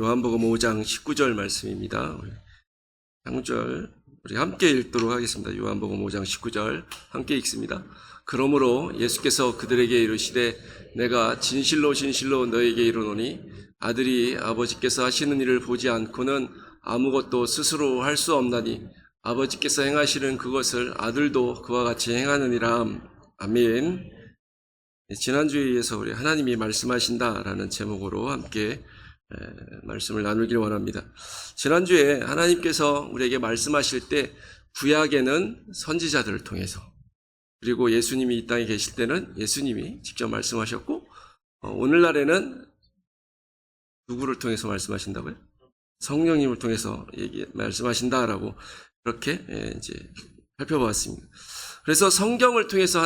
요한복음 5장 19절 말씀입니다. 한절 우리 함께 읽도록 하겠습니다. 요한복음 5장 19절 함께 읽습니다. 그러므로 예수께서 그들에게 이르시되 내가 진실로 진실로 너에게 이르노니 아들이 아버지께서 하시는 일을 보지 않고는 아무것도 스스로 할 수 없나니 아버지께서 행하시는 그것을 아들도 그와 같이 행하느니라. 아멘. 지난주에 이어서 우리 하나님이 말씀하신다라는 제목으로 함께 말씀을 나누기를 원합니다. 지난주에 하나님께서 우리에게 말씀하실 때 구약에는 선지자들을 통해서, 그리고 예수님이 이 땅에 계실 때는 예수님이 직접 말씀하셨고, 오늘날에는 누구를 통해서 말씀하신다고요? 성령님을 통해서 말씀하신다라고 그렇게 이제 살펴보았습니다. 그래서 성경을 통해서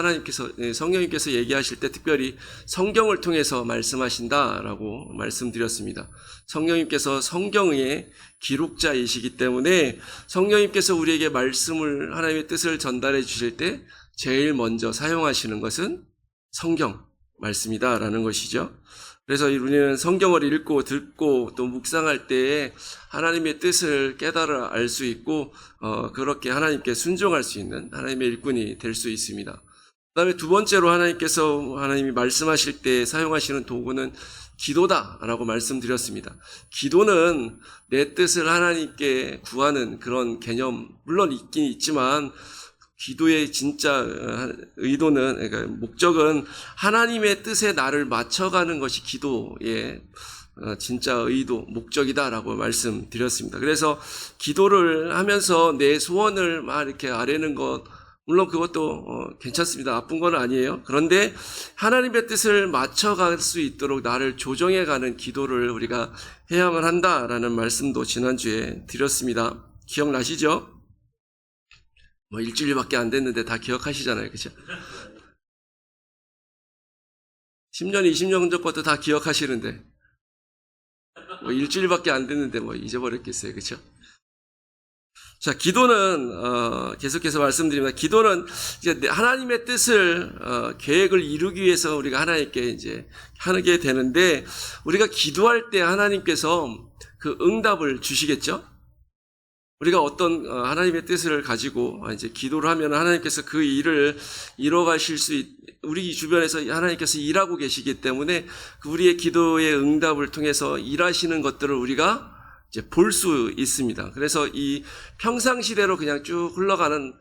성령님께서 얘기하실 때 특별히 성경을 통해서 말씀하신다라고 말씀드렸습니다. 성령님께서 성경의 기록자이시기 때문에 성령님께서 우리에게 말씀을, 하나님의 뜻을 전달해 주실 때 제일 먼저 사용하시는 것은 성경 말씀이다라는 것이죠. 그래서 우리는 성경을 읽고 듣고 또 묵상할 때에 하나님의 뜻을 깨달아 알 수 있고 그렇게 하나님께 순종할 수 있는 하나님의 일꾼이 될 수 있습니다. 그 다음에 두 번째로 하나님이 말씀하실 때 사용하시는 도구는 기도다라고 말씀드렸습니다. 기도는 내 뜻을 하나님께 구하는 그런 개념 물론 있긴 있지만 기도의 진짜 의도는, 그러니까 목적은 하나님의 뜻에 나를 맞춰가는 것이 기도의 진짜 의도, 목적이다라고 말씀드렸습니다. 그래서 기도를 하면서 내 소원을 막 이렇게 아뢰는 것, 물론 그것도 괜찮습니다. 나쁜 건 아니에요. 그런데 하나님의 뜻을 맞춰갈 수 있도록 나를 조정해가는 기도를 우리가 해야만 한다라는 말씀도 지난주에 드렸습니다. 기억나시죠? 일주일밖에 안 됐는데 다 기억하시잖아요. 그죠? 10년, 20년 전 것도 다 기억하시는데, 일주일밖에 안 됐는데 잊어버렸겠어요. 그죠? 자, 기도는, 계속해서 말씀드립니다. 기도는 이제 하나님의 뜻을, 계획을 이루기 위해서 우리가 하나님께 이제 하게 되는데, 우리가 기도할 때 하나님께서 그 응답을 주시겠죠? 우리가 어떤 하나님의 뜻을 가지고 이제 기도를 하면 하나님께서 그 일을 이뤄가실 우리 주변에서 하나님께서 일하고 계시기 때문에 우리의 기도의 응답을 통해서 일하시는 것들을 우리가 이제 볼 수 있습니다. 그래서 이 평상시대로 그냥 쭉 흘러가는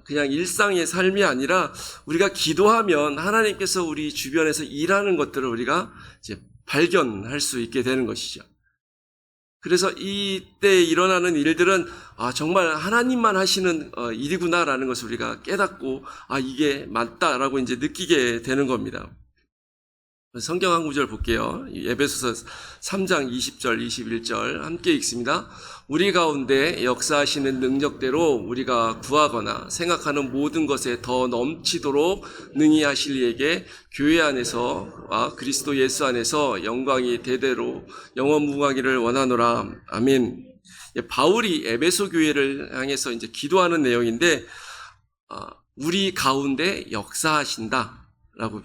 그냥 일상의 삶이 아니라 우리가 기도하면 하나님께서 우리 주변에서 일하는 것들을 우리가 이제 발견할 수 있게 되는 것이죠. 그래서 이때 일어나는 일들은 정말 하나님만 하시는 일이구나라는 것을 우리가 깨닫고 이게 맞다라고 이제 느끼게 되는 겁니다. 성경 한 구절 볼게요. 에베소서 3장 20절 21절 함께 읽습니다. 우리 가운데 역사하시는 능력대로 우리가 구하거나 생각하는 모든 것에 더 넘치도록 능히 하실 이에게 교회 안에서 그리스도 예수 안에서 영광이 대대로 영원무궁하기를 원하노라. 아멘. 바울이 에베소 교회를 향해서 이제 기도하는 내용인데 우리 가운데 역사하신다라고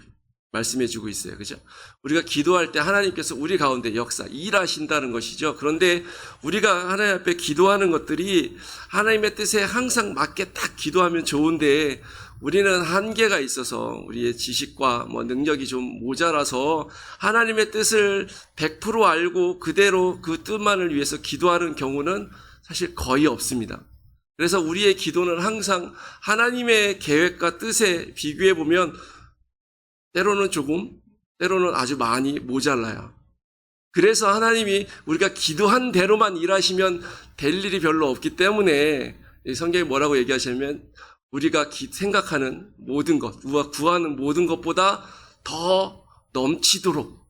말씀해주고 있어요. 그죠? 우리가 기도할 때 하나님께서 우리 가운데 일하신다는 것이죠. 그런데 우리가 하나님 앞에 기도하는 것들이 하나님의 뜻에 항상 맞게 딱 기도하면 좋은데 우리는 한계가 있어서 우리의 지식과 능력이 좀 모자라서 하나님의 뜻을 100% 알고 그대로 그 뜻만을 위해서 기도하는 경우는 사실 거의 없습니다. 그래서 우리의 기도는 항상 하나님의 계획과 뜻에 비교해 보면 때로는 조금, 때로는 아주 많이 모자라요. 그래서 하나님이 우리가 기도한 대로만 일하시면 될 일이 별로 없기 때문에 성경이 뭐라고 얘기하시냐면 우리가 생각하는 모든 것, 우리가 구하는 모든 것보다 더 넘치도록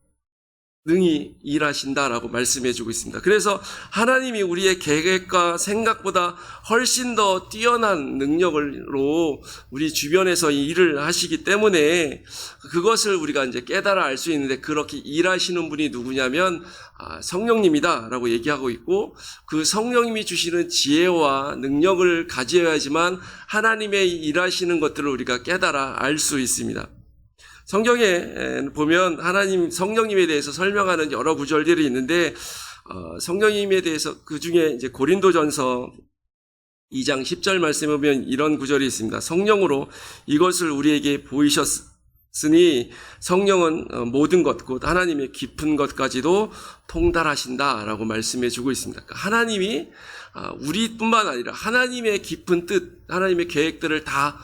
능히 일하신다라고 말씀해주고 있습니다. 그래서 하나님이 우리의 계획과 생각보다 훨씬 더 뛰어난 능력으로 우리 주변에서 일을 하시기 때문에 그것을 우리가 이제 깨달아 알 수 있는데 그렇게 일하시는 분이 누구냐면 성령님이다라고 얘기하고 있고 그 성령님이 주시는 지혜와 능력을 가져야지만 하나님의 일하시는 것들을 우리가 깨달아 알 수 있습니다. 성경에 보면 하나님 성령님에 대해서 설명하는 여러 구절들이 있는데 성령님에 대해서 그 중에 이제 고린도전서 2장 10절 말씀에 보면 이런 구절이 있습니다. 성령으로 이것을 우리에게 보이셨으니 성령은 모든 것, 곧 하나님의 깊은 것까지도 통달하신다라고 말씀해 주고 있습니다. 그러니까 하나님이 우리뿐만 아니라 하나님의 깊은 뜻, 하나님의 계획들을 다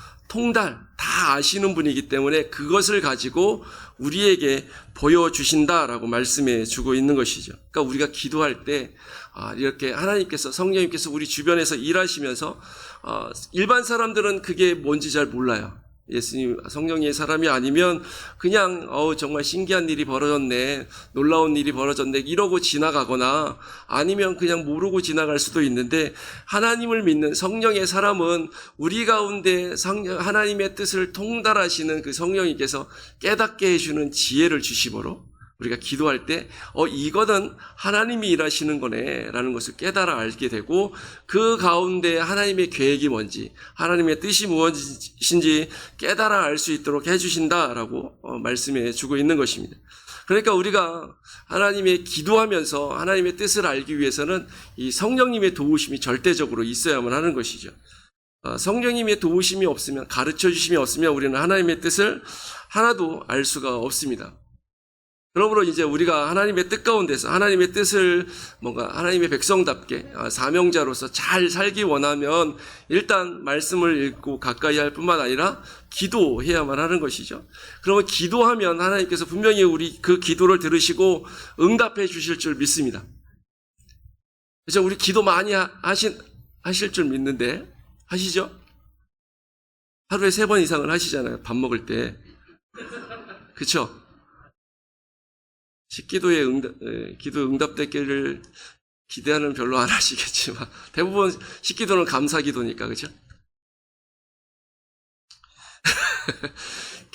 아시는 분이기 때문에 그것을 가지고 우리에게 보여주신다라고 말씀해 주고 있는 것이죠. 그러니까 우리가 기도할 때 이렇게 하나님께서, 성령님께서 우리 주변에서 일하시면서 일반 사람들은 그게 뭔지 잘 몰라요. 예수님, 성령의 사람이 아니면 그냥 정말 신기한 일이 벌어졌네, 놀라운 일이 벌어졌네 이러고 지나가거나 아니면 그냥 모르고 지나갈 수도 있는데, 하나님을 믿는 성령의 사람은 우리 가운데 하나님의 뜻을 통달하시는 그 성령님께서 깨닫게 해주는 지혜를 주심으로 우리가 기도할 때 이거는 하나님이 일하시는 거네 라는 것을 깨달아 알게 되고, 그 가운데 하나님의 계획이 뭔지, 하나님의 뜻이 무엇인지 깨달아 알 수 있도록 해주신다라고 말씀해 주고 있는 것입니다. 그러니까 우리가 하나님의 기도하면서 하나님의 뜻을 알기 위해서는 이 성령님의 도우심이 절대적으로 있어야만 하는 것이죠. 성령님의 도우심이 없으면, 가르쳐 주심이 없으면 우리는 하나님의 뜻을 하나도 알 수가 없습니다. 그러므로 이제 우리가 하나님의 뜻 가운데서 하나님의 뜻을 뭔가 하나님의 백성답게 사명자로서 잘 살기 원하면 일단 말씀을 읽고 가까이 할 뿐만 아니라 기도해야만 하는 것이죠. 그러면 기도하면 하나님께서 분명히 우리 그 기도를 들으시고 응답해 주실 줄 믿습니다. 그래서 우리 기도 많이 하실 줄 믿는데 하시죠? 하루에 3번 이상은 하시잖아요. 밥 먹을 때. 그렇죠? 기도 응답되기를 기대하는 별로 안 하시겠지만 대부분 식기도는 감사기도니까, 그렇죠?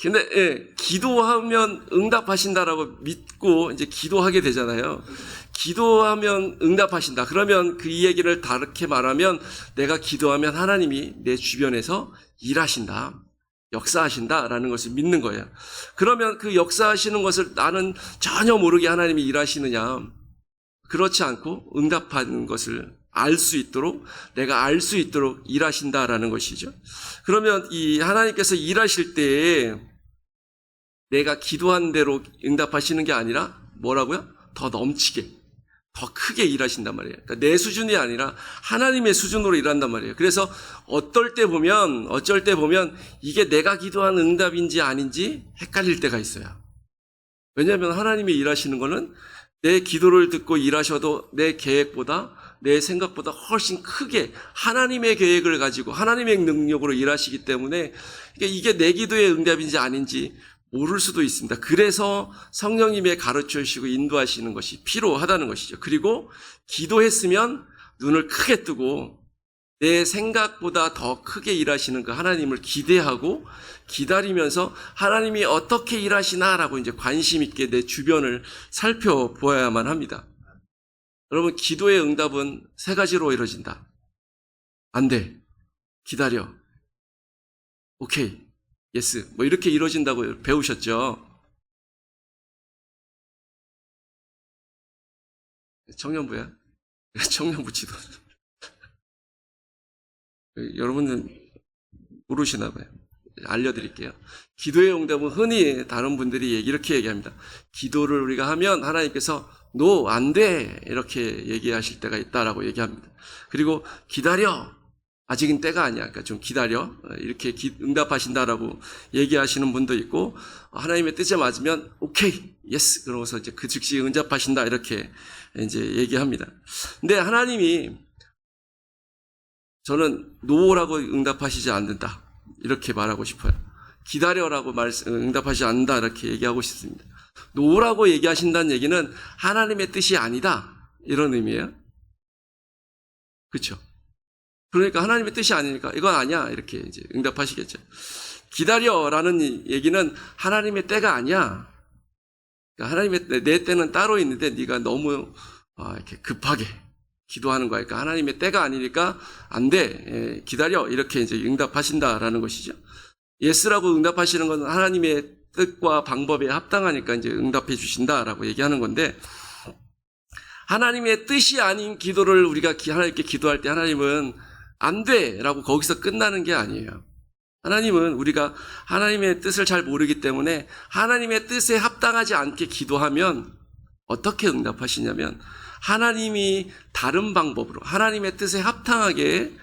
근데 기도하면 응답하신다라고 믿고 이제 기도하게 되잖아요. 기도하면 응답하신다. 그러면 그 이 얘기를 다르게 말하면 내가 기도하면 하나님이 내 주변에서 일하신다, 역사하신다라는 것을 믿는 거예요. 그러면 그 역사하시는 것을 나는 전혀 모르게 하나님이 일하시느냐? 그렇지 않고 응답하는 것을 알 수 있도록, 내가 알 수 있도록 일하신다라는 것이죠. 그러면 이 하나님께서 일하실 때 내가 기도한 대로 응답하시는 게 아니라 뭐라고요? 더 넘치게, 더 크게 일하신단 말이에요. 그러니까 내 수준이 아니라 하나님의 수준으로 일한단 말이에요. 그래서 어쩔 때 보면 이게 내가 기도한 응답인지 아닌지 헷갈릴 때가 있어요. 왜냐하면 하나님이 일하시는 거는 내 기도를 듣고 일하셔도 내 계획보다, 내 생각보다 훨씬 크게 하나님의 계획을 가지고 하나님의 능력으로 일하시기 때문에 이게 내 기도의 응답인지 아닌지 모를 수도 있습니다. 그래서 성령님의 가르쳐 주시고 인도하시는 것이 필요하다는 것이죠. 그리고 기도했으면 눈을 크게 뜨고 내 생각보다 더 크게 일하시는 그 하나님을 기대하고 기다리면서 하나님이 어떻게 일하시나라고 이제 관심 있게 내 주변을 살펴보아야만 합니다. 여러분, 기도의 응답은 3가지로 이루어진다. 안 돼. 기다려. 오케이. 예스. 뭐 이렇게 이루어진다고 배우셨죠? 청년부야? 청년부 지도. 여러분은 모르시나 봐요. 알려드릴게요. 기도의 응답은 흔히 다른 분들이 이렇게 얘기합니다. 기도를 우리가 하면 하나님께서 너 안 돼 이렇게 얘기하실 때가 있다라고 얘기합니다. 그리고 기다려. 아직은 때가 아니야. 그러니까 좀 기다려. 이렇게 응답하신다라고 얘기하시는 분도 있고, 하나님의 뜻에 맞으면 오케이, 예스. 그러고서 이제 그 즉시 응답하신다 이렇게 이제 얘기합니다. 근데 하나님이 저는 노라고 응답하시지 않는다 이렇게 말하고 싶어요. 기다려라고 응답하지 않는다 이렇게 얘기하고 싶습니다. 노라고 얘기하신다는 얘기는 하나님의 뜻이 아니다 이런 의미예요. 그렇죠? 그러니까 하나님의 뜻이 아니니까 이건 아니야 이렇게 이제 응답하시겠죠. 기다려라는 얘기는 하나님의 때가 아니야. 그러니까 하나님의 내 때는 따로 있는데 네가 너무 이렇게 급하게 기도하는 거야. 그러니까 하나님의 때가 아니니까 안 돼. 기다려. 이렇게 이제 응답하신다라는 것이죠. 예스라고 응답하시는 건 하나님의 뜻과 방법에 합당하니까 이제 응답해 주신다라고 얘기하는 건데, 하나님의 뜻이 아닌 기도를 우리가 하나님께 기도할 때 하나님은 안 돼라고 거기서 끝나는 게 아니에요. 하나님은 우리가 하나님의 뜻을 잘 모르기 때문에 하나님의 뜻에 합당하지 않게 기도하면 어떻게 응답하시냐면 하나님이 다른 방법으로 하나님의 뜻에 합당하게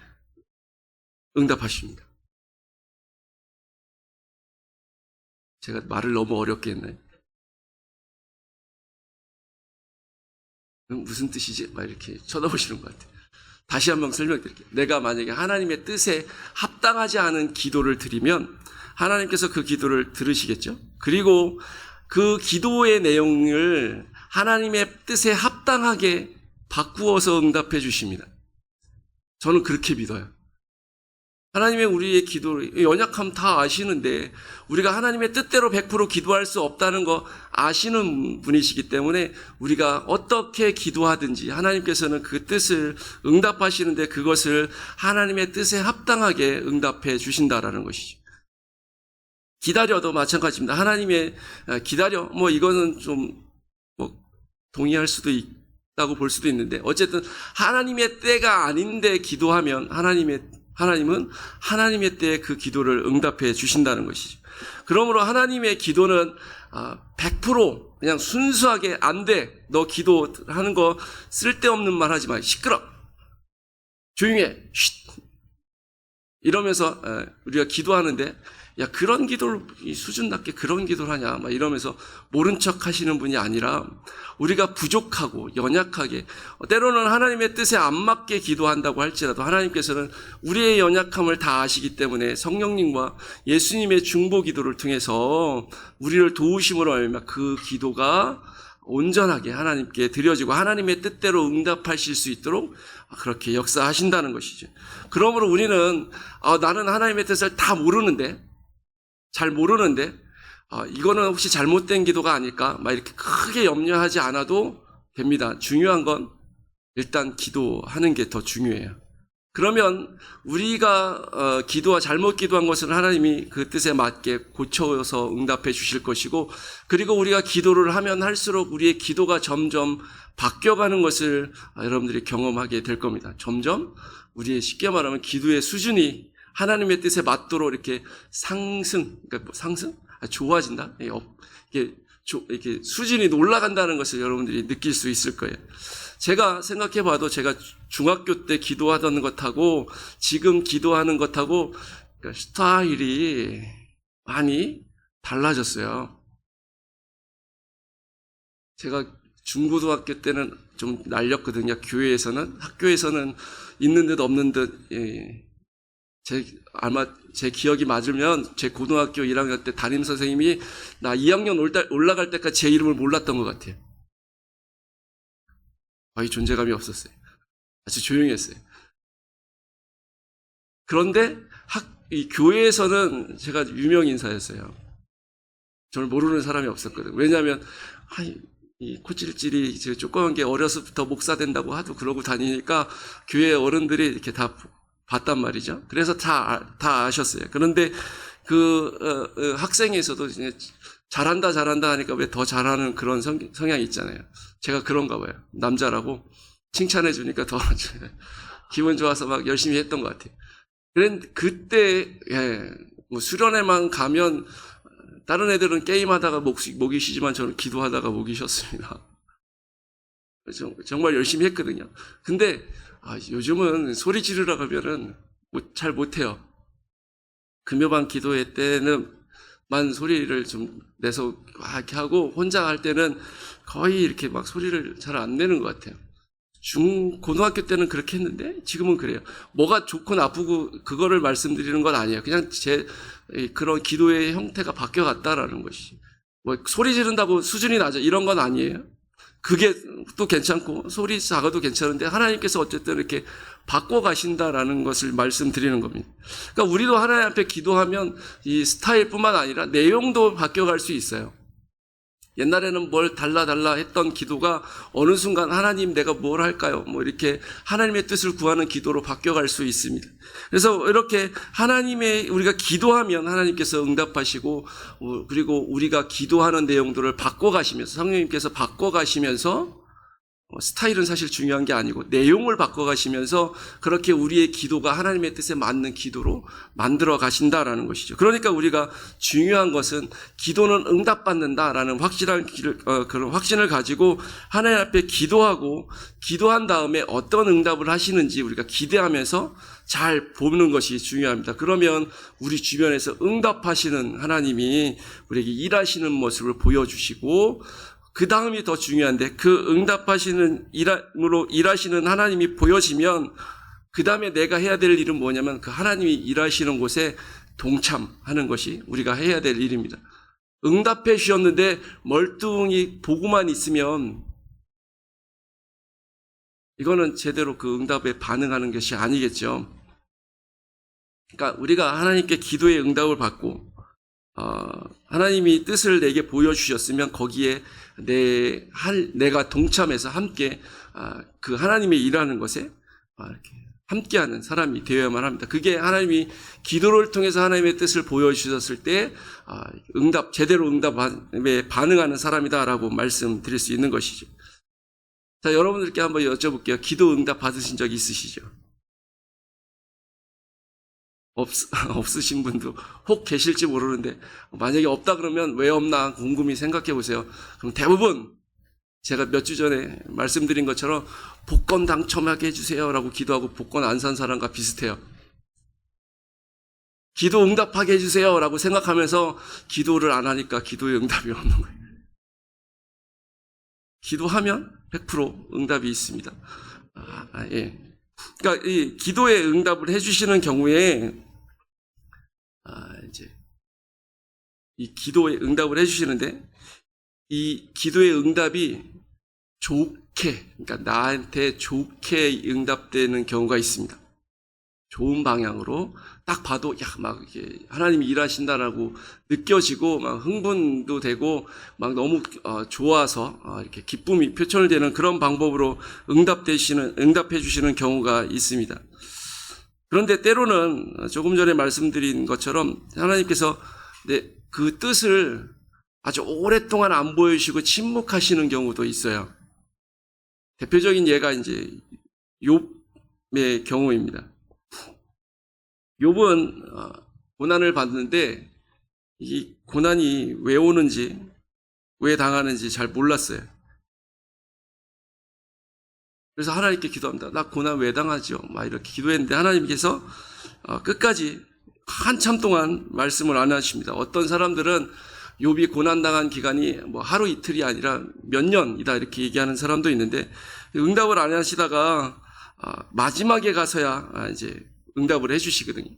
응답하십니다. 제가 말을 너무 어렵게 했나요? 무슨 뜻이지? 막 이렇게 쳐다보시는 것 같아요. 다시 한번 설명드릴게요. 내가 만약에 하나님의 뜻에 합당하지 않은 기도를 드리면 하나님께서 그 기도를 들으시겠죠? 그리고 그 기도의 내용을 하나님의 뜻에 합당하게 바꾸어서 응답해 주십니다. 저는 그렇게 믿어요. 하나님의 우리의 기도를 연약함 다 아시는데 우리가 하나님의 뜻대로 100% 기도할 수 없다는 거 아시는 분이시기 때문에 우리가 어떻게 기도하든지 하나님께서는 그 뜻을 응답하시는데 그것을 하나님의 뜻에 합당하게 응답해 주신다라는 것이죠. 기다려도 마찬가지입니다. 하나님의 기다려 이거는 좀 동의할 수도 있다고 볼 수도 있는데 어쨌든 하나님의 때가 아닌데 기도하면 하나님은 하나님의 때에 그 기도를 응답해 주신다는 것이죠. 그러므로 하나님의 기도는 100% 그냥 순수하게 안 돼. 너 기도하는 거 쓸데없는 말 하지 마. 시끄러. 조용해. 쉿. 이러면서 우리가 기도하는데 야 그런 기도를 수준 낮게 그런 기도를 하냐 막 이러면서 모른 척 하시는 분이 아니라 우리가 부족하고 연약하게 때로는 하나님의 뜻에 안 맞게 기도한다고 할지라도 하나님께서는 우리의 연약함을 다 아시기 때문에 성령님과 예수님의 중보 기도를 통해서 우리를 도우심으로 말미암아 그 기도가 온전하게 하나님께 드려지고 하나님의 뜻대로 응답하실 수 있도록 그렇게 역사하신다는 것이죠. 그러므로 우리는 나는 하나님의 뜻을 다 모르는데 잘 모르는데 이거는 혹시 잘못된 기도가 아닐까? 막 이렇게 크게 염려하지 않아도 됩니다. 중요한 건 일단 기도하는 게 더 중요해요. 그러면 우리가 잘못 기도한 것은 하나님이 그 뜻에 맞게 고쳐서 응답해 주실 것이고 그리고 우리가 기도를 하면 할수록 우리의 기도가 점점 바뀌어가는 것을 여러분들이 경험하게 될 겁니다. 점점 우리의 쉽게 말하면 기도의 수준이 하나님의 뜻에 맞도록 이렇게 좋아진다? 이렇게 수준이 올라간다는 것을 여러분들이 느낄 수 있을 거예요. 제가 생각해 봐도 제가 중학교 때 기도하던 것하고 지금 기도하는 것하고 스타일이 많이 달라졌어요. 제가 중고등학교 때는 좀 날렸거든요. 학교에서는 있는 듯 없는 듯, 아마 제 기억이 맞으면 제 고등학교 1학년 때 담임 선생님이 나 2학년 올라갈 때까지 제 이름을 몰랐던 것 같아요. 거의 존재감이 없었어요. 아주 조용했어요. 그런데 이 교회에서는 제가 유명 인사였어요. 저를 모르는 사람이 없었거든요. 왜냐하면 이 코찔찔이 조그만 게 어려서부터 목사 된다고 하도 그러고 다니니까 교회 어른들이 이렇게 다 봤단 말이죠. 그래서 다 아셨어요. 그런데 학생에서도 잘한다 하니까 왜 더 잘하는 그런 성향이 있잖아요. 제가 그런가 봐요. 남자라고 칭찬해 주니까 더 기분 좋아서 막 열심히 했던 것 같아요. 그런데 그때 수련회만 가면 다른 애들은 게임하다가 목이 쉬지만 저는 기도하다가 목이 쉬었습니다. 정말 열심히 했거든요. 근데 요즘은 소리 지르라고 하면은 잘 못해요. 금요반 기도회 때는 만 소리를 좀 내서 이렇게 하고 혼자 할 때는 거의 이렇게 막 소리를 잘 안 내는 것 같아요. 고등학교 때는 그렇게 했는데 지금은 그래요. 뭐가 좋고 나쁘고 그거를 말씀드리는 건 아니에요. 그냥 제 그런 기도의 형태가 바뀌어갔다라는 것이. 소리 지른다고 수준이 낮아 이런 건 아니에요. 그게 또 괜찮고 소리 작아도 괜찮은데 하나님께서 어쨌든 이렇게 바꿔가신다라는 것을 말씀드리는 겁니다. 그러니까 우리도 하나님 앞에 기도하면 이 스타일뿐만 아니라 내용도 바뀌어갈 수 있어요. 옛날에는 뭘 달라 했던 기도가 어느 순간 하나님 내가 뭘 할까요? 이렇게 하나님의 뜻을 구하는 기도로 바뀌어갈 수 있습니다. 그래서 이렇게 우리가 기도하면 하나님께서 응답하시고 그리고 우리가 기도하는 내용들을 바꿔가시면서 성령님께서 바꿔가시면서 스타일은 사실 중요한 게 아니고 내용을 바꿔가시면서 그렇게 우리의 기도가 하나님의 뜻에 맞는 기도로 만들어 가신다라는 것이죠. 그러니까 우리가 중요한 것은 기도는 응답받는다라는 그런 확신을 가지고 하나님 앞에 기도하고 기도한 다음에 어떤 응답을 하시는지 우리가 기대하면서 잘 보는 것이 중요합니다. 그러면 우리 주변에서 응답하시는 하나님이 우리에게 일하시는 모습을 보여주시고 그 다음이 더 중요한데 그 응답하시는 일함으로 일하시는 하나님이 보여지면 그 다음에 내가 해야 될 일은 뭐냐면 그 하나님이 일하시는 곳에 동참하는 것이 우리가 해야 될 일입니다. 응답해 주셨는데 멀뚱히 보고만 있으면 이거는 제대로 그 응답에 반응하는 것이 아니겠죠. 그러니까 우리가 하나님께 기도의 응답을 받고 하나님이 뜻을 내게 보여주셨으면 거기에 내가 동참해서 함께 그 하나님의 일하는 것에 이렇게 함께하는 사람이 되어야만 합니다. 그게 하나님이 기도를 통해서 하나님의 뜻을 보여주셨을 때 제대로 응답에 반응하는 사람이다라고 말씀드릴 수 있는 것이죠. 자, 여러분들께 한번 여쭤볼게요. 기도 응답 받으신 적 있으시죠? 없으신 분도 혹 계실지 모르는데 만약에 없다 그러면 왜 없나 곰곰이 생각해 보세요. 그럼 대부분 제가 몇 주 전에 말씀드린 것처럼 복권 당첨하게 해주세요라고 기도하고 복권 안 산 사람과 비슷해요. 기도 응답하게 해주세요라고 생각하면서 기도를 안 하니까 기도의 응답이 없는 거예요. 기도하면 100% 응답이 있습니다. 예. 그러니까 이 기도의 응답을 해주시는 경우에 이제 이 기도의 응답을 해주시는데 이 기도의 응답이 좋게, 그러니까 나한테 좋게 응답되는 경우가 있습니다. 좋은 방향으로 딱 봐도 막 이렇게 하나님이 일하신다라고 느껴지고 막 흥분도 되고 막 너무 좋아서 이렇게 기쁨이 표출되는 그런 방법으로 응답해 주시는 경우가 있습니다. 그런데 때로는 조금 전에 말씀드린 것처럼 하나님께서 그 뜻을 아주 오랫동안 안 보여주시고 침묵하시는 경우도 있어요. 대표적인 예가 이제 욥의 경우입니다. 욥은 고난을 받는데 이 고난이 왜 오는지 왜 당하는지 잘 몰랐어요. 그래서 하나님께 기도합니다. 나 고난 왜 당하죠? 막 이렇게 기도했는데 하나님께서 끝까지 한참 동안 말씀을 안 하십니다. 어떤 사람들은 욥이 고난당한 기간이 뭐 하루 이틀이 아니라 몇 년이다 이렇게 얘기하는 사람도 있는데 응답을 안 하시다가 마지막에 가서야 이제 응답을 해주시거든요.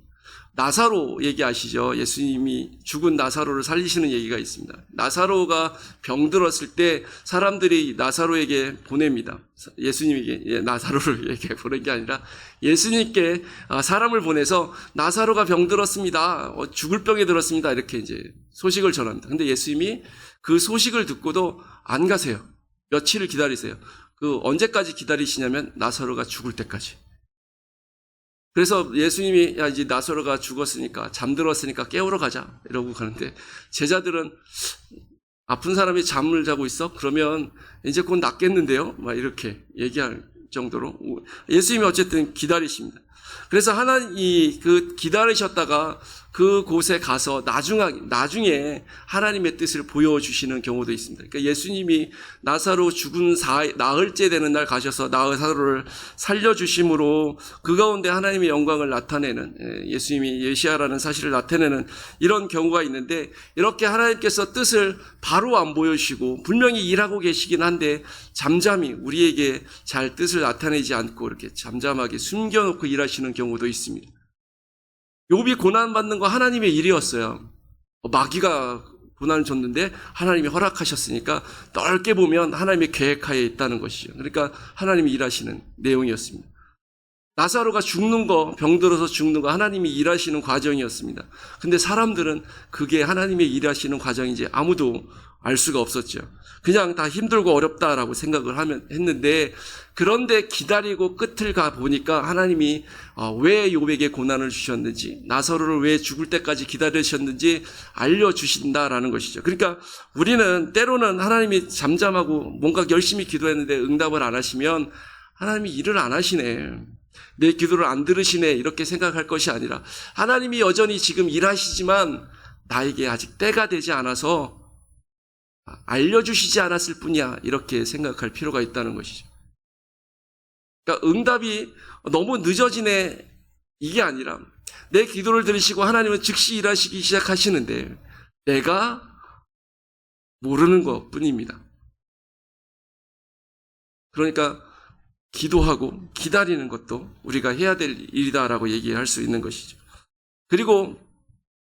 나사로 얘기하시죠. 예수님이 죽은 나사로를 살리시는 얘기가 있습니다. 나사로가 병들었을 때 사람들이 나사로에게 보냅니다. 예수님에게 나사로에게 보낸 게 아니라 예수님께 사람을 보내서 나사로가 병들었습니다. 죽을 병에 들었습니다. 이렇게 이제 소식을 전합니다. 근데 예수님이 그 소식을 듣고도 안 가세요. 며칠을 기다리세요. 그 언제까지 기다리시냐면 나사로가 죽을 때까지. 그래서 예수님이 이제 나사로가 죽었으니까 잠들었으니까 깨우러 가자 이러고 가는데 제자들은 아픈 사람이 잠을 자고 있어? 그러면 이제 곧 낫겠는데요? 막 이렇게 얘기할 정도로 예수님이 어쨌든 기다리십니다. 그래서 하나님이 그 기다리셨다가 그 곳에 가서 나중에 하나님의 뜻을 보여주시는 경우도 있습니다. 그러니까 예수님이 나사로 죽은 나흘째 되는 날 가셔서 나사로를 살려주심으로 그 가운데 하나님의 영광을 나타내는 예수님이 예시아라는 사실을 나타내는 이런 경우가 있는데 이렇게 하나님께서 뜻을 바로 안 보여주시고 분명히 일하고 계시긴 한데 잠잠히 우리에게 잘 뜻을 나타내지 않고 이렇게 잠잠하게 숨겨놓고 일하시는 경우도 있습니다. 욥이 고난받는 거 하나님의 일이었어요. 마귀가 고난을 줬는데 하나님이 허락하셨으니까 넓게 보면 하나님의 계획하에 있다는 것이죠. 그러니까 하나님이 일하시는 내용이었습니다. 나사로가 죽는 거, 병들어서 죽는 거 하나님이 일하시는 과정이었습니다. 근데 사람들은 그게 하나님의 일하시는 과정인지 아무도 알 수가 없었죠. 그냥 다 힘들고 어렵다라고 생각을 했는데, 그런데 기다리고 끝을 가 보니까 하나님이 왜 욥에게 고난을 주셨는지, 나사로를 왜 죽을 때까지 기다리셨는지 알려주신다라는 것이죠. 그러니까 우리는 때로는 하나님이 잠잠하고 뭔가 열심히 기도했는데 응답을 안 하시면 하나님이 일을 안 하시네, 내 기도를 안 들으시네, 이렇게 생각할 것이 아니라 하나님이 여전히 지금 일하시지만 나에게 아직 때가 되지 않아서 알려주시지 않았을 뿐이야, 이렇게 생각할 필요가 있다는 것이죠. 그러니까 응답이 너무 늦어지네, 이게 아니라 내 기도를 들으시고 하나님은 즉시 일하시기 시작하시는데 내가 모르는 것 뿐입니다. 그러니까 기도하고 기다리는 것도 우리가 해야 될 일이다라고 얘기할 수 있는 것이죠. 그리고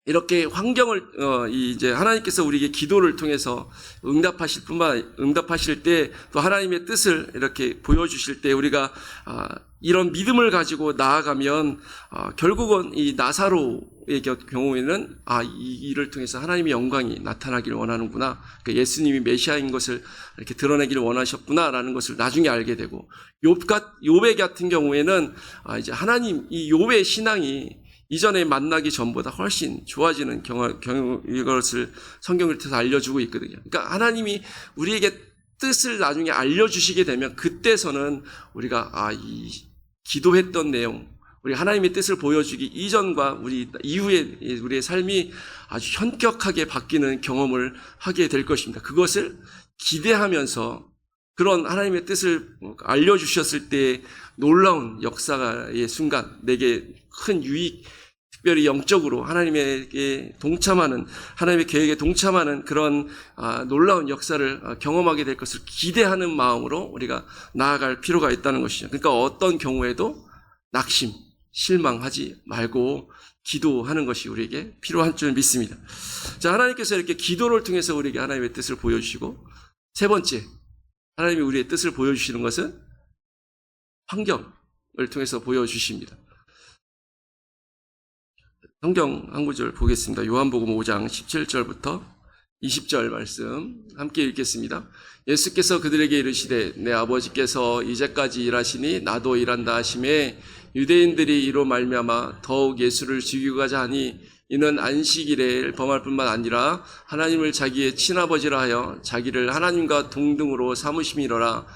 이렇게 환경을 이제 하나님께서 우리에게 기도를 통해서 응답하실 때 또 하나님의 뜻을 이렇게 보여주실 때 우리가 이런 믿음을 가지고 나아가면 결국은 이 나사로의 경우에는 이 일을 통해서 하나님의 영광이 나타나기를 원하는구나, 그러니까 예수님이 메시아인 것을 이렇게 드러내기를 원하셨구나라는 것을 나중에 알게 되고, 욥 같은 경우에는 이제 하나님, 이 욥의 신앙이 이전에 만나기 전보다 훨씬 좋아지는 경우, 이것을 성경을 통해서 알려주고 있거든요. 그러니까 하나님이 우리에게 뜻을 나중에 알려주시게 되면 그때서는 우리가 이 기도했던 내용, 우리 하나님의 뜻을 보여주기 이전과 우리 이후에 우리의 삶이 아주 현격하게 바뀌는 경험을 하게 될 것입니다. 그것을 기대하면서 그런 하나님의 뜻을 알려주셨을 때 놀라운 역사의 순간, 내게 큰 유익, 특별히 영적으로 하나님에게 동참하는, 하나님의 계획에 동참하는 그런 놀라운 역사를 경험하게 될 것을 기대하는 마음으로 우리가 나아갈 필요가 있다는 것이죠. 그러니까 어떤 경우에도 낙심, 실망하지 말고 기도하는 것이 우리에게 필요한 줄 믿습니다. 자, 하나님께서 이렇게 기도를 통해서 우리에게 하나님의 뜻을 보여주시고, 세 번째, 하나님이 우리의 뜻을 보여주시는 것은 환경을 통해서 보여주십니다. 성경 한 구절 보겠습니다. 요한복음 5장 17절부터 20절 말씀 함께 읽겠습니다. 예수께서 그들에게 이르시되 내 아버지께서 이제까지 일하시니 나도 일한다 하시매 유대인들이 이로 말미암아 더욱 예수를 죽이고 가자 하니 이는 안식일에 범할 뿐만 아니라 하나님을 자기의 친아버지라 하여 자기를 하나님과 동등으로 삼으심이로라.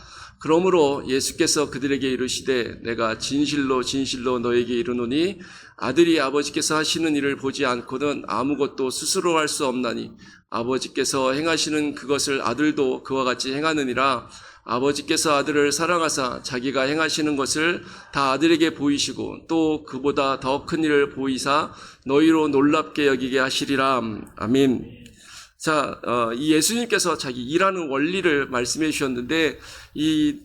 그러므로 예수께서 그들에게 이르시되 내가 진실로 진실로 너에게 이르노니 아들이 아버지께서 하시는 일을 보지 않고는 아무것도 스스로 할 수 없나니 아버지께서 행하시는 그것을 아들도 그와 같이 행하느니라. 아버지께서 아들을 사랑하사 자기가 행하시는 것을 다 아들에게 보이시고 또 그보다 더 큰 일을 보이사 너희로 놀랍게 여기게 하시리라. 아멘. 자, 이 예수님께서 자기 일하는 원리를 말씀해 주셨는데 이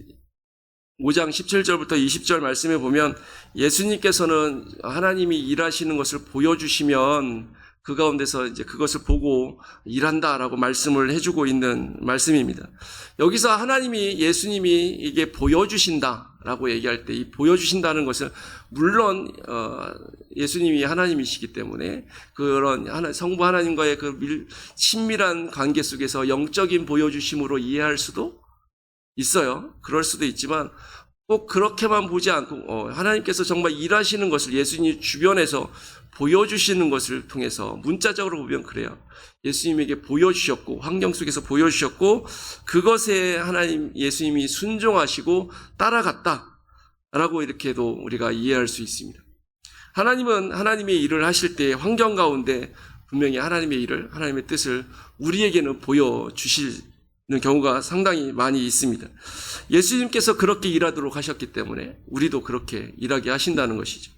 5장 17절부터 20절 말씀에 보면 예수님께서는 하나님이 일하시는 것을 보여주시면 그 가운데서 이제 그것을 보고 일한다라고 말씀을 해주고 있는 말씀입니다. 여기서 하나님이 예수님이 이게 보여주신다라고 얘기할 때 이 보여주신다는 것은 물론 예수님이 하나님이시기 때문에 그런 성부 하나님과의 그 친밀한 관계 속에서 영적인 보여주심으로 이해할 수도 있어요. 그럴 수도 있지만 꼭 그렇게만 보지 않고 하나님께서 정말 일하시는 것을 예수님 주변에서 보여주시는 것을 통해서 문자적으로 보면 그래요. 예수님에게 보여주셨고 환경 속에서 보여주셨고 그것에 예수님이 순종하시고 따라갔다라고 이렇게도 우리가 이해할 수 있습니다. 하나님은 하나님의 일을 하실 때 환경 가운데 분명히 하나님의 일을, 하나님의 뜻을 우리에게는 보여주시는 경우가 상당히 많이 있습니다. 예수님께서 그렇게 일하도록 하셨기 때문에 우리도 그렇게 일하게 하신다는 것이죠.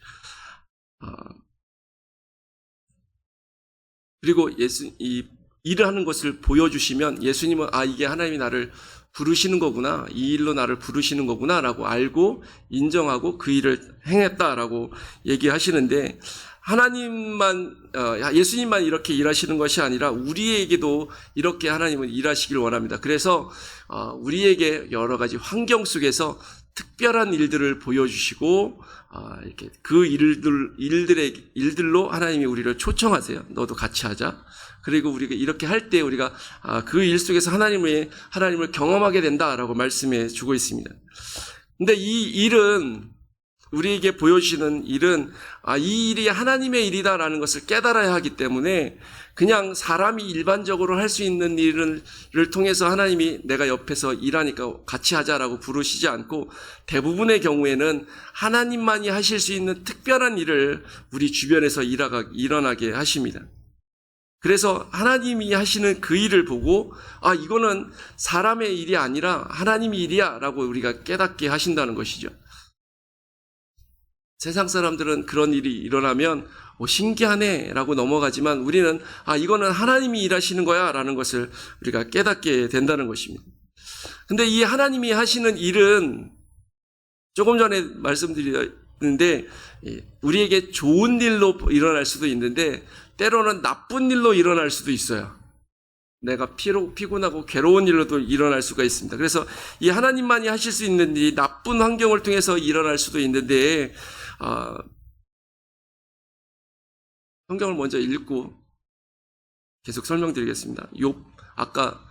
그리고 이 일을 하는 것을 보여주시면 예수님은 이게 하나님이 나를 부르시는 거구나, 이 일로 나를 부르시는 거구나 라고 알고 인정하고 그 일을 행했다라고 얘기하시는데 예수님만 이렇게 일하시는 것이 아니라 우리에게도 이렇게 하나님은 일하시길 원합니다. 그래서 우리에게 여러 가지 환경 속에서 특별한 일들을 보여주시고 이렇게 그 일들로 하나님이 우리를 초청하세요. 너도 같이 하자. 그리고 우리가 이렇게 할 때 우리가 그 일 속에서 하나님을 경험하게 된다라고 말씀해 주고 있습니다. 근데 이 일은 우리에게 보여주시는 일은 이 일이 하나님의 일이다라는 것을 깨달아야 하기 때문에 그냥 사람이 일반적으로 할 수 있는 일을 통해서 하나님이 내가 옆에서 일하니까 같이 하자라고 부르시지 않고 대부분의 경우에는 하나님만이 하실 수 있는 특별한 일을 우리 주변에서 일어나게 하십니다. 그래서 하나님이 하시는 그 일을 보고 이거는 사람의 일이 아니라 하나님의 일이야 라고 우리가 깨닫게 하신다는 것이죠. 세상 사람들은 그런 일이 일어나면 신기하네 라고 넘어가지만 우리는 이거는 하나님이 일하시는 거야 라는 것을 우리가 깨닫게 된다는 것입니다. 근데 이 하나님이 하시는 일은 조금 전에 말씀드렸는데 우리에게 좋은 일로 일어날 수도 있는데 때로는 나쁜 일로 일어날 수도 있어요. 내가 피곤하고 괴로운 일로도 일어날 수가 있습니다. 그래서 이 하나님만이 하실 수 있는 일이 나쁜 환경을 통해서 일어날 수도 있는데 성경을 먼저 읽고 계속 설명드리겠습니다. 욥 아까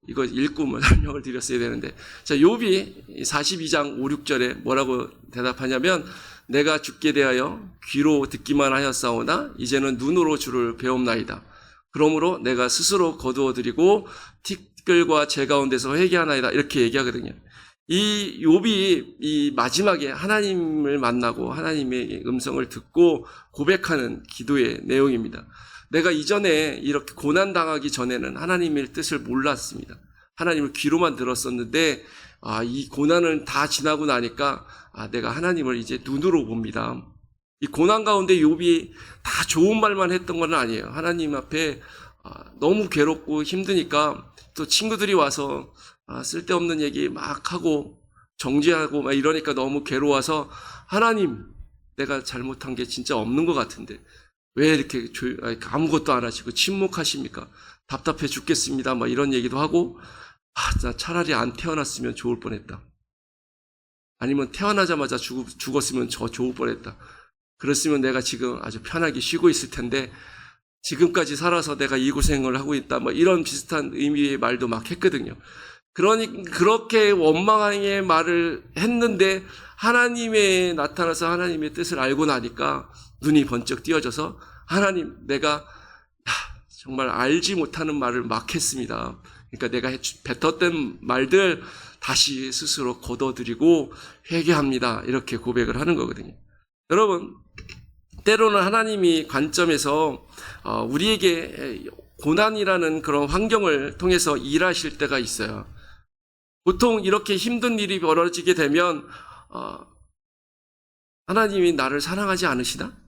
이거 읽고 설명을 드렸어야 되는데 자, 욥이 42장 5, 6절에 뭐라고 대답하냐면 내가 주께 대하여 귀로 듣기만 하였사오나 이제는 눈으로 주를 배움나이다. 그러므로 내가 스스로 거두어드리고 티끌과 재 가운데서 회개하나이다. 이렇게 얘기하거든요. 이 욥이 이 마지막에 하나님을 만나고 하나님의 음성을 듣고 고백하는 기도의 내용입니다. 내가 이전에 이렇게 고난당하기 전에는 하나님의 뜻을 몰랐습니다. 하나님을 귀로만 들었었는데 이 고난을 다 지나고 나니까 내가 하나님을 이제 눈으로 봅니다. 이 고난 가운데 욥이 다 좋은 말만 했던 건 아니에요. 하나님 앞에 너무 괴롭고 힘드니까 또 친구들이 와서 쓸데없는 얘기 막 하고 정죄하고 막 이러니까 너무 괴로워서 하나님 내가 잘못한 게 진짜 없는 것 같은데 왜 이렇게 아무것도 안 하시고 침묵하십니까? 답답해 죽겠습니다. 막 이런 얘기도 하고 나 차라리 안 태어났으면 좋을 뻔했다. 아니면 태어나자마자 죽었으면 좋을 뻔했다. 그랬으면 내가 지금 아주 편하게 쉬고 있을 텐데 지금까지 살아서 내가 이 고생을 하고 있다. 뭐 이런 비슷한 의미의 말도 막 했거든요. 그렇게 원망의 말을 했는데 하나님의 나타나서 하나님의 뜻을 알고 나니까 눈이 번쩍 띄어져서 하나님 내가 정말 알지 못하는 말을 막 했습니다. 그러니까 내가 뱉었던 말들 다시 스스로 거둬들이고 회개합니다. 이렇게 고백을 하는 거거든요. 여러분 때로는 하나님이 관점에서 우리에게 고난이라는 그런 환경을 통해서 일하실 때가 있어요. 보통 이렇게 힘든 일이 벌어지게 되면 하나님이 나를 사랑하지 않으시나?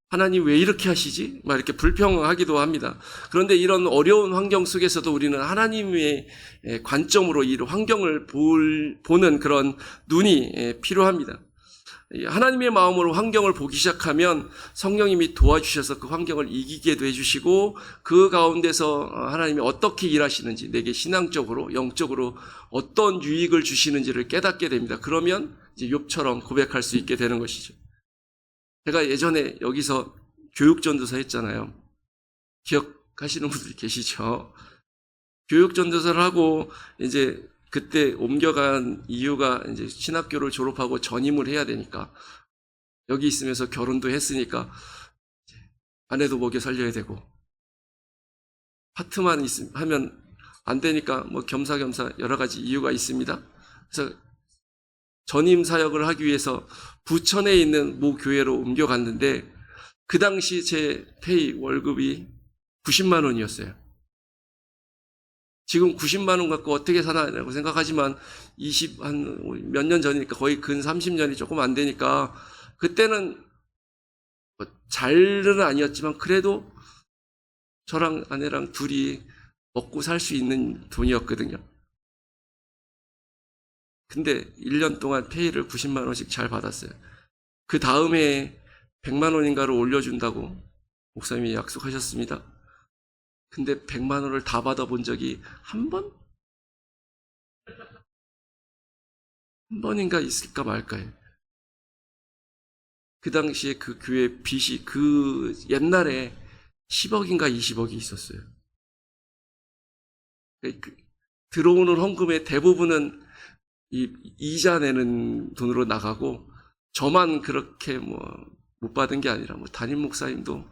하나님 왜 이렇게 하시지? 막 이렇게 불평하기도 합니다. 그런데 이런 어려운 환경 속에서도 우리는 하나님의 관점으로 이 환경을 보는 그런 눈이 필요합니다. 하나님의 마음으로 환경을 보기 시작하면 성령님이 도와주셔서 그 환경을 이기게도 해주시고 그 가운데서 하나님이 어떻게 일하시는지 내게 신앙적으로 영적으로 어떤 유익을 주시는지를 깨닫게 됩니다. 그러면 이제 욥처럼 고백할 수 있게 되는 것이죠. 제가 예전에 여기서 교육전도사 했잖아요. 기억하시는 분들이 계시죠? 교육전도사를 하고 이제 그때 옮겨간 이유가 이제 신학교를 졸업하고 전임을 해야 되니까 여기 있으면서 결혼도 했으니까 아내도 먹여 살려야 되고 파트만 하면 안 되니까 뭐 겸사겸사 여러 가지 이유가 있습니다. 그래서 전임 사역을 하기 위해서 부천에 있는 모 교회로 옮겨갔는데 그 당시 제 월급이 90만 원이었어요. 지금 90만 원 갖고 어떻게 사나라고 생각하지만 한 몇 년 전이니까 거의 근 30년이 조금 안 되니까 그때는 잘은 아니었지만 그래도 저랑 아내랑 둘이 먹고 살 수 있는 돈이었거든요. 근데 1년 동안 페이를 90만 원씩 잘 받았어요. 그 다음에 100만 원인가를 올려준다고 목사님이 약속하셨습니다. 근데 100만 원을 다 받아본 적이 한 번? 한 번인가 있을까 말까요. 그 당시에 그 교회 빚이 그 옛날에 10억인가 20억이 있었어요. 들어오는 헌금의 대부분은 이 이자 내는 돈으로 나가고 저만 그렇게 못 받은 게 아니라 담임 목사님도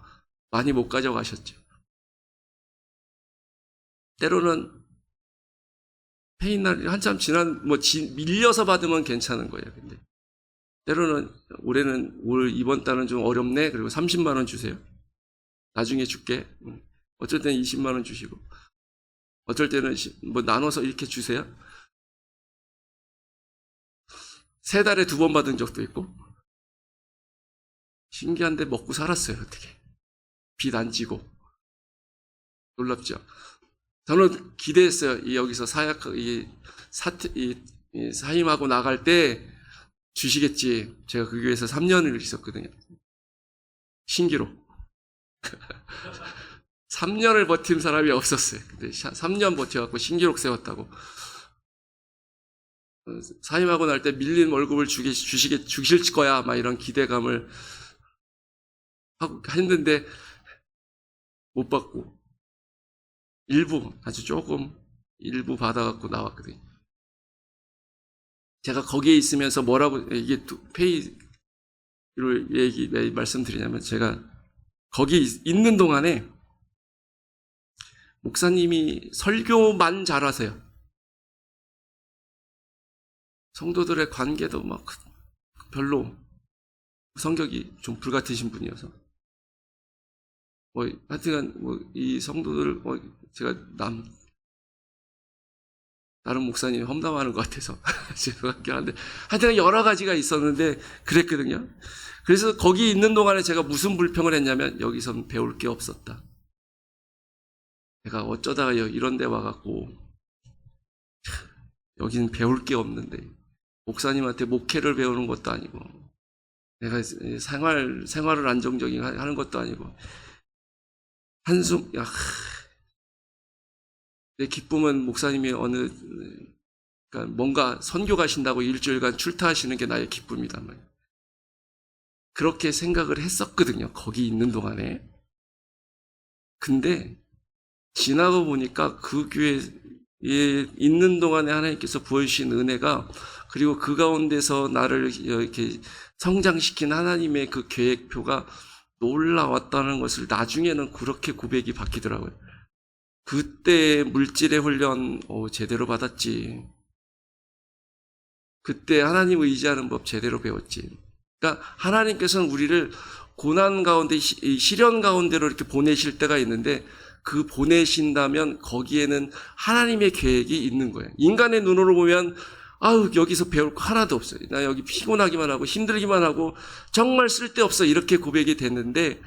많이 못 가져가셨죠. 때로는 페인 날이 한참 밀려서 받으면 괜찮은 거예요. 근데 때로는 올해는 이번 달은 좀 어렵네. 그리고 30만 원 주세요. 나중에 줄게. 어쩔 때는 20만 원 주시고, 어쩔 때는 나눠서 이렇게 주세요. 3달에 2번 받은 적도 있고, 신기한데 먹고 살았어요. 어떻게 빚 안 지고. 놀랍죠. 저는 기대했어요. 여기서 사임하고 나갈 때 주시겠지. 제가 그 교회에서 3년을 있었거든요. 신기로. 3년을 버틴 사람이 없었어요. 근데 3년 버텨갖고 신기록 세웠다고. 사임하고 날 때 밀린 월급을 주실 거야. 막 이런 기대감을 하고 했는데 못 받고. 아주 조금 일부 받아갖고 나왔거든요. 제가 거기에 있으면서 이게 페이를 말씀드리냐면, 제가 거기 있는 동안에 목사님이 설교만 잘하세요. 성도들의 관계도 별로 성격이 좀 불같으신 분이어서 하여튼간 이 성도들 제가 다른 목사님 험담하는 것 같아서 죄송하긴 한데 하여튼 여러 가지가 있었는데 그랬거든요. 그래서 거기 있는 동안에 제가 무슨 불평을 했냐면, 여기선 배울 게 없었다. 내가 어쩌다가 이런 데 와갖고 여기는 배울 게 없는데, 목사님한테 목회를 배우는 것도 아니고, 내가 생활을 안정적인 하는 것도 아니고, 내 기쁨은 목사님이 그러니까 뭔가 선교 가신다고 일주일간 출타하시는 게 나의 기쁨이다. 그렇게 생각을 했었거든요. 거기 있는 동안에. 근데 지나고 보니까 그 교회에 있는 동안에 하나님께서 부어주신 은혜가, 그리고 그 가운데서 나를 이렇게 성장시킨 하나님의 그 계획표가 놀라웠다는 것을 나중에는 그렇게 고백이 바뀌더라고요. 그때 물질의 훈련 제대로 받았지. 그때 하나님을 의지하는 법 제대로 배웠지. 그러니까 하나님께서는 우리를 고난 가운데, 시련 가운데로 이렇게 보내실 때가 있는데, 그 보내신다면 거기에는 하나님의 계획이 있는 거예요. 인간의 눈으로 보면 여기서 배울 거 하나도 없어요. 나 여기 피곤하기만 하고 힘들기만 하고 정말 쓸데없어, 이렇게 고백이 됐는데,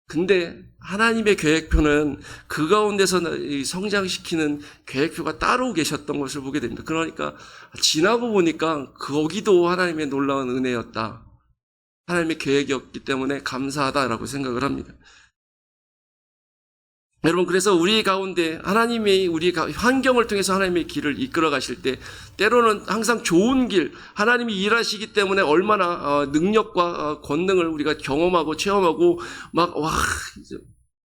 근데 하나님의 계획표는 그 가운데서 성장시키는 계획표가 따로 계셨던 것을 보게 됩니다. 그러니까 지나고 보니까 거기도 하나님의 놀라운 은혜였다. 하나님의 계획이었기 때문에 감사하다라고 생각을 합니다. 여러분, 그래서 우리 가운데 하나님이 우리 환경을 통해서 하나님의 길을 이끌어 가실 때, 때로는 항상 좋은 길, 하나님이 일하시기 때문에 얼마나 능력과 권능을 우리가 경험하고 체험하고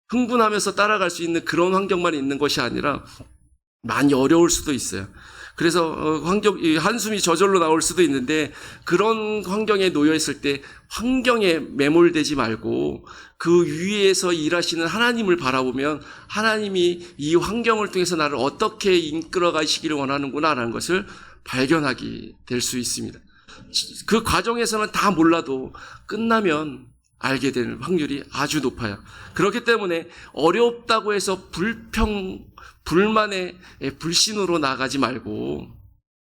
흥분하면서 따라갈 수 있는 그런 환경만 있는 것이 아니라 많이 어려울 수도 있어요. 그래서 한숨이 저절로 나올 수도 있는데, 그런 환경에 놓여 있을 때 환경에 매몰되지 말고 그 위에서 일하시는 하나님을 바라보면, 하나님이 이 환경을 통해서 나를 어떻게 이끌어 가시기를 원하는구나라는 것을 발견하게 될 수 있습니다. 그 과정에서는 다 몰라도 끝나면 알게 될 확률이 아주 높아요. 그렇기 때문에 어렵다고 해서 불만의 불신으로 나가지 말고,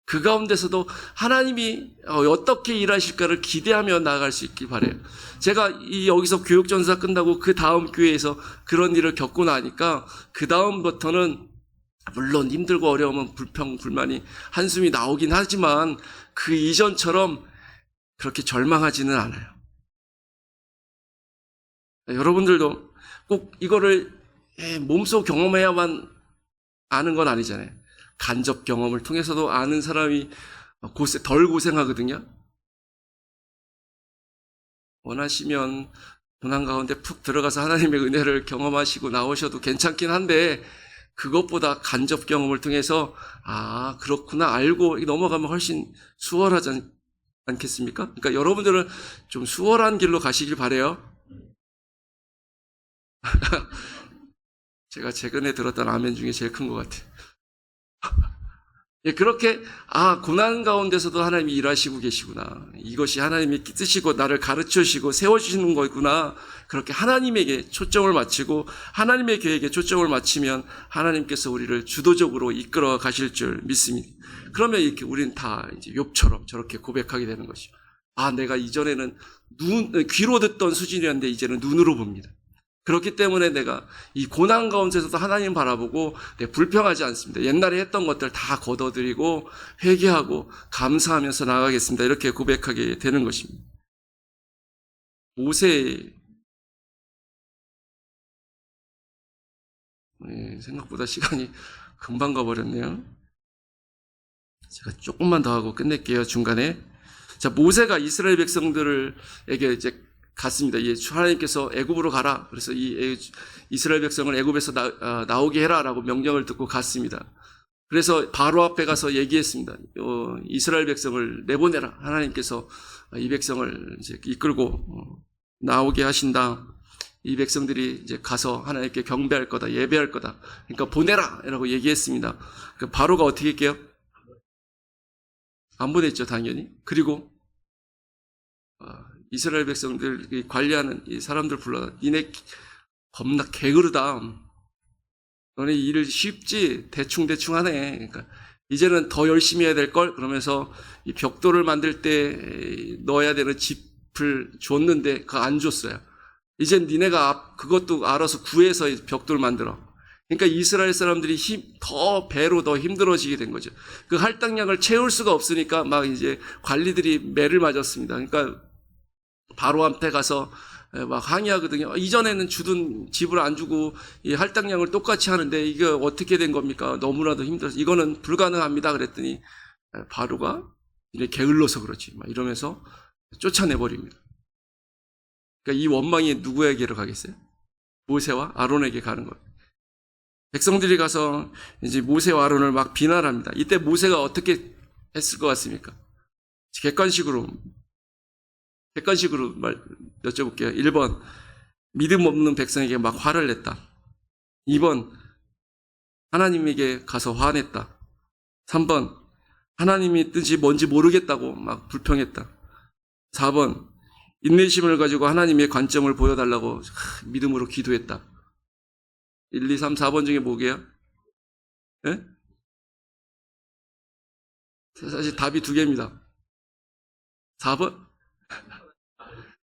그 가운데서도 하나님이 어떻게 일하실까를 기대하며 나아갈 수 있길 바라요. 제가 여기서 교육전사 끝나고 그 다음 교회에서 그런 일을 겪고 나니까, 그 다음부터는 물론 힘들고 어려우면 불만이 한숨이 나오긴 하지만 그 이전처럼 그렇게 절망하지는 않아요. 여러분들도 꼭 이거를 몸소 경험해야만 아는 건 아니잖아요. 간접 경험을 통해서도 아는 사람이 덜 고생하거든요. 원하시면 고난 가운데 푹 들어가서 하나님의 은혜를 경험하시고 나오셔도 괜찮긴 한데, 그것보다 간접 경험을 통해서 그렇구나 알고 넘어가면 훨씬 수월하지 않겠습니까? 그러니까 여러분들은 좀 수월한 길로 가시길 바래요. 제가 최근에 들었던 아멘 중에 제일 큰 것 같아요. 예, 그렇게 고난 가운데서도 하나님이 일하시고 계시구나. 이것이 하나님이 뜻이고 나를 가르쳐주시고 세워주시는 거구나. 그렇게 하나님에게 초점을 맞추고 하나님의 계획에 초점을 맞추면 하나님께서 우리를 주도적으로 이끌어 가실 줄 믿습니다. 그러면 이렇게 우리는 다 이제 욥처럼 저렇게 고백하게 되는 것이죠. 내가 이전에는 귀로 듣던 수준이었는데 이제는 눈으로 봅니다. 그렇기 때문에 내가 이 고난 가운데서도 하나님 바라보고 불평하지 않습니다. 옛날에 했던 것들 다 걷어들이고 회개하고 감사하면서 나가겠습니다. 이렇게 고백하게 되는 것입니다. 모세, 생각보다 시간이 금방 가버렸네요. 제가 조금만 더 하고 끝낼게요. 중간에. 자, 모세가 이스라엘 백성들에게 이제 갔습니다. 하나님께서 애굽으로 가라. 그래서 이 이스라엘 백성을 애굽에서 나오게 해라라고 명령을 듣고 갔습니다. 그래서 바로 앞에 가서 얘기했습니다. 이스라엘 백성을 내보내라. 하나님께서 이 백성을 이제 이끌고 나오게 하신다. 이 백성들이 이제 가서 하나님께 경배할 거다, 예배할 거다. 그러니까 보내라라고 얘기했습니다. 바로가 어떻게 할게요? 안 보냈죠, 당연히. 그리고 이스라엘 백성들 관리하는 이 사람들 불러, 니네 겁나 게으르다. 너네 일 쉽지? 대충 하네. 그러니까 이제는 더 열심히 해야 될 걸. 그러면서 이 벽돌을 만들 때 넣어야 되는 짚을 줬는데 그거 안 줬어요. 이젠 니네가 그것도 알아서 구해서 벽돌 만들어. 그러니까 이스라엘 사람들이 배로 더 힘들어지게 된 거죠. 그 할당량을 채울 수가 없으니까 막 이제 관리들이 매를 맞았습니다. 그러니까 바로 앞에 가서 막 항의하거든요. 이전에는 주던 집을 안 주고 이 할당량을 똑같이 하는데 이게 어떻게 된 겁니까? 너무나도 힘들어서 이거는 불가능합니다. 그랬더니 바로가 이제 게을러서 그렇지 막 이러면서 쫓아내버립니다. 그러니까 이 원망이 누구에게로 가겠어요? 모세와 아론에게 가는 거예요. 백성들이 가서 이제 모세와 아론을 막 비난합니다. 이때 모세가 어떻게 했을 것 같습니까? 객관식으로 여쭤볼게요. 1번, 믿음 없는 백성에게 막 화를 냈다. 2번, 하나님에게 가서 화냈다. 3번, 하나님이 뜻이 뭔지 모르겠다고 막 불평했다. 4번, 인내심을 가지고 하나님의 관점을 보여달라고 믿음으로 기도했다. 1, 2, 3, 4번 중에 뭐게요? 예? 사실 답이 두 개입니다. 4번?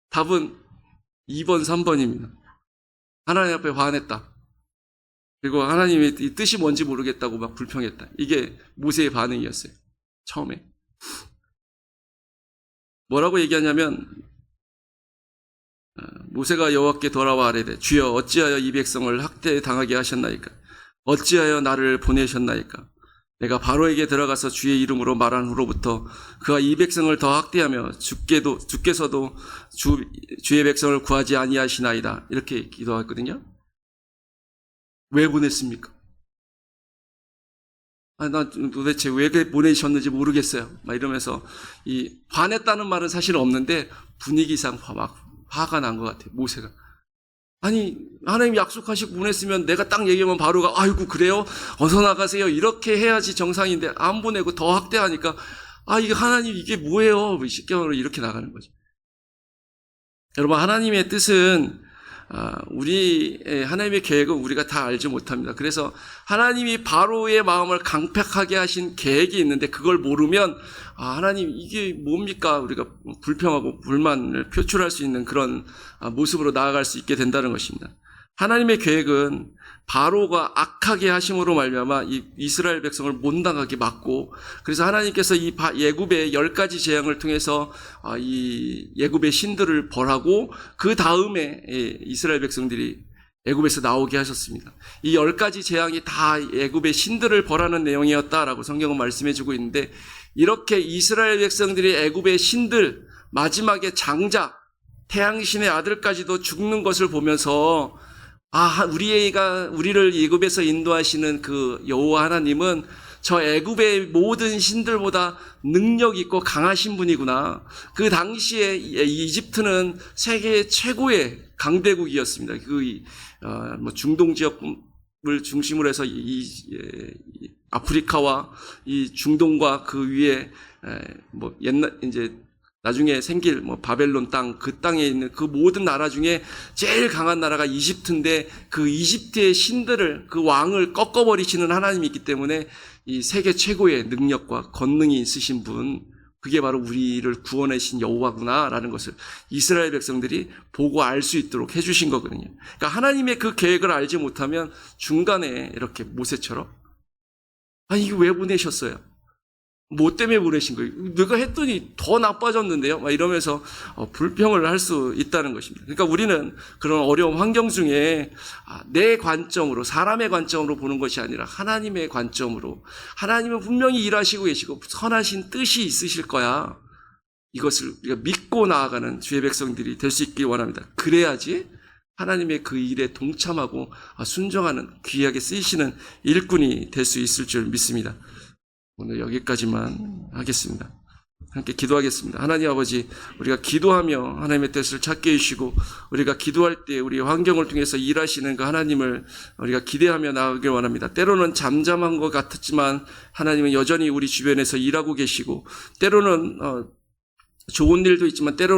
답은 2번, 3번입니다. 하나님 앞에 화냈다. 그리고 하나님의 뜻이 뭔지 모르겠다고 막 불평했다. 이게 모세의 반응이었어요. 처음에. 뭐라고 얘기하냐면 모세가 여호와께 돌아와 아뢰되 주여 어찌하여 이 백성을 학대당하게 하셨나이까? 어찌하여 나를 보내셨나이까? 내가 바로에게 들어가서 주의 이름으로 말한 후로부터 그가 이 백성을 더 학대하며 주께서도 주의 백성을 구하지 아니하시나이다. 이렇게 기도했거든요. 왜 보냈습니까? 나 도대체 왜 보내셨는지 모르겠어요. 막 이러면서 이 화냈다는 말은 사실 없는데 분위기상 막 화가 난 것 같아요. 모세가. 아니 하나님 약속하시고 보냈으면 내가 딱 얘기하면 바로가 아이고 그래요? 어서 나가세요. 이렇게 해야지 정상인데 안 보내고 더 학대하니까 이게 하나님 이게 뭐예요? 십경으로 이렇게 나가는 거죠. 여러분 하나님의 뜻은 하나님의 계획은 우리가 다 알지 못합니다. 그래서 하나님이 바로의 마음을 강팍하게 하신 계획이 있는데 그걸 모르면 하나님 이게 뭡니까? 우리가 불평하고 불만을 표출할 수 있는 그런 모습으로 나아갈 수 있게 된다는 것입니다. 하나님의 계획은 바로가 악하게 하심으로 말미암아 이 이스라엘 백성을 못나가게 막고 그래서 하나님께서 이 예굽의 10가지 재앙을 통해서 이 예굽의 신들을 벌하고 그 다음에 이스라엘 백성들이 애굽에서 나오게 하셨습니다. 이 10가지 재앙이 다 애굽의 신들을 벌하는 내용이었다라고 성경은 말씀해주고 있는데 이렇게 이스라엘 백성들이 애굽의 신들, 마지막에 장자, 태양신의 아들까지도 죽는 것을 보면서 우리를 애굽에서 인도하시는 그 여호와 하나님은 저 애굽의 모든 신들보다 능력 있고 강하신 분이구나. 그 당시에 이집트는 세계 최고의 강대국이었습니다. 중동 지역을 중심으로 해서 아프리카와 이 중동과 그 위에 나중에 생길 바벨론 땅, 그 땅에 있는 그 모든 나라 중에 제일 강한 나라가 이집트인데 그 이집트의 신들을, 그 왕을 꺾어버리시는 하나님이 있기 때문에 이 세계 최고의 능력과 권능이 있으신 분, 그게 바로 우리를 구원하신 여호와구나라는 것을 이스라엘 백성들이 보고 알 수 있도록 해주신 거거든요. 그러니까 하나님의 그 계획을 알지 못하면 중간에 이렇게 모세처럼 이거 왜 보내셨어요? 뭐 때문에 보내신 거예요? 내가 했더니 더 나빠졌는데요? 막 이러면서 불평을 할 수 있다는 것입니다. 그러니까 우리는 그런 어려운 환경 중에 내 관점으로, 사람의 관점으로 보는 것이 아니라 하나님의 관점으로, 하나님은 분명히 일하시고 계시고 선하신 뜻이 있으실 거야. 이것을 우리가 믿고 나아가는 주의 백성들이 될 수 있길 원합니다. 그래야지 하나님의 그 일에 동참하고 순종하는, 귀하게 쓰이시는 일꾼이 될 수 있을 줄 믿습니다. 오늘 여기까지만 하겠습니다. 함께 기도하겠습니다. 하나님 아버지, 우리가 기도하며 하나님의 뜻을 찾게 해주시고, 우리가 기도할 때 우리 환경을 통해서 일하시는 그 하나님을 우리가 기대하며 나아가길 원합니다. 때로는 잠잠한 것 같았지만 하나님은 여전히 우리 주변에서 일하고 계시고, 때로는 좋은 일도 있지만 때로는